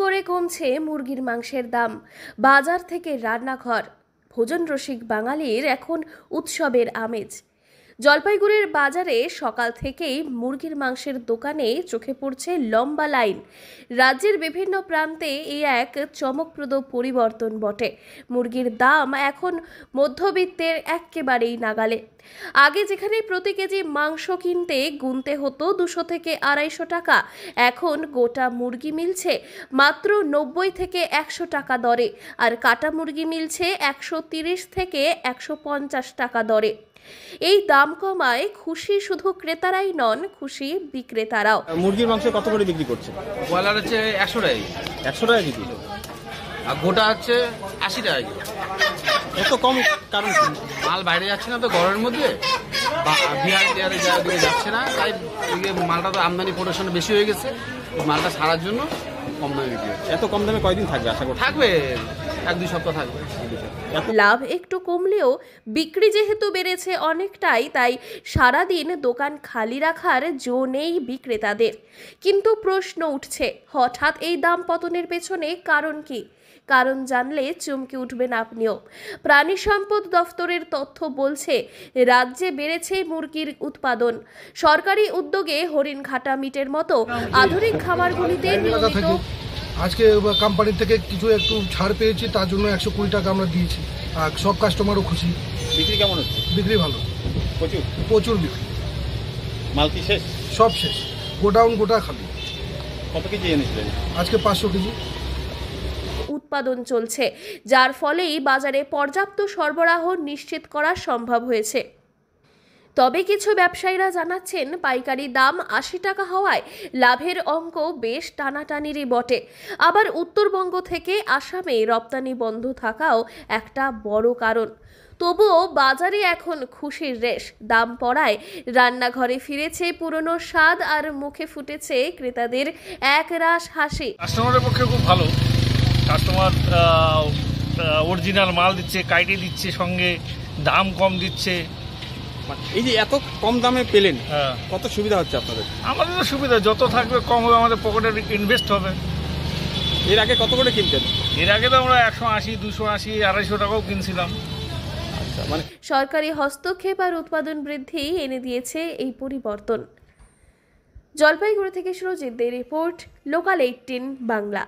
করে কমছে মুরগির মাংসের দাম। বাজার থেকে রান্নাঘর, ভোজন রসিক বাঙালির এখন উৎসবের আমেজ। জলপাইগুড়ির বাজারে সকাল থেকেই মুরগির মাংসের দোকানে চোখে পড়ছে লম্বা লাইন। রাজ্যের বিভিন্ন প্রান্তে এই এক চমকপ্রদ পরিবর্তন বটে। মুরগির দাম এখন মধ্যবিত্তের একেবারেই নাগালে। আগে যেখানে প্রতি কেজি মাংস কিনতে গুনতে হতো 200 থেকে 250 টাকা, এখন গোটা মুরগি মিলছে মাত্র 90 থেকে 100 টাকা দরে, আর কাটা মুরগি মিলছে 130 থেকে 150 টাকা দরে। এই দাম কমায় খুশি শুধু ক্রেতারাই নন, খুশি বিক্রেতারাও। মুরগির মাংস কত করে বিক্রি করছে? ব্রয়লার হচ্ছে 100 টাকা, 100 টাকা কেজি, আর গোটা হচ্ছে 80 টাকা কেজি। এত কম কারণ? মাল বাইরে যাচ্ছে না তো গরমের মধ্যে, বিহার টিহারে যাচ্ছে না, তাই মালটা তো আমদানি প্রোডাকশন বেশি হয়ে গেছে। মালটা ছাড়ার জন্য কম দামে বিক্রি হচ্ছে। এত কম দামে কয়দিন থাকবে আশা করি? থাকবে 1-2 সপ্তাহ থাকবে। লাভ একটু কমলেও বিক্রি যেহেতু বেড়েছে অনেকটাই, তাই সারাদিন দোকান খালি রাখার জো নেই বিক্রেতাদের। কিন্তু প্রশ্ন উঠছে, হঠাৎ এই দাম পতনের পেছনে কারণ কি? কারণ জানলে চমকে উঠবেন আপনিও। প্রাণী সম্পদ দফতরের তথ্য বলছে, রাজ্যে বেড়েছে মুরগির উৎপাদন। সরকারি উদ্যোগে হরিণঘাটা মিটের মতো আধুনিক খামারগুলিতে নিয়মিত আজকে কোম্পানি থেকে কিছু একটু ছাড় পেয়েছি, তার জন্য 120 টাকা আমরা দিয়েছি। আর সব কাস্টমারও খুশি। বিক্রি কেমন হচ্ছে? বিক্রি ভালো, প্রচুর বিক্রি। মাল কি শেষ? সব শেষ, গোডাউন গোটা খালি। কত কেজি এনেছিলেন? আজকে 500 কেজি উৎপাদন চলছে, যার ফলেই বাজারে পর্যাপ্ত সরবরাহ নিশ্চিত করা সম্ভব হয়েছে। তবে কিছু ব্যবসায়ীরা জানাচ্ছেন, পাইকারি দাম 80 টাকা হওয়ায় লাভের অঙ্ক বেশ টানাটানিরই বটে। আবার উত্তরবঙ্গ থেকে আসামে রপ্তানি বন্ধ থাকাও একটা বড় কারণ। তবুও বাজারে এখন খুশির রেশ। দাম পড়ায় রান্নাঘরে ফিরেছে পুরনো স্বাদ, আর মুখে ফুটেছে ক্রেতাদের একরাশ হাসি। কাস্টমারের পক্ষে খুব ভালো। কাস্টমার অরিজিনাল মাল দিচ্ছে, কাইটে দিচ্ছে, সঙ্গে দাম কম দিচ্ছে। এই যে এত কম দামে পেলেন, হ্যাঁ, কত সুবিধা হচ্ছে আপনাদের? আমাদের সুবিধা, যত থাকবে কম হবে, আমাদের পকেটে ইনভেস্ট হবে। এর আগে কত করে কিনতেন? এর আগে তো আমরা 180, 280, 250 টাকাও কিনছিলাম। আচ্ছা, মানে সরকারি হস্তক্ষেপ আর উৎপাদন বৃদ্ধি এনে দিয়েছে এই পরিবর্তন। জলপাইগুড়ি থেকে সুরজিৎ দের রিপোর্ট, লোকাল 18 বাংলা।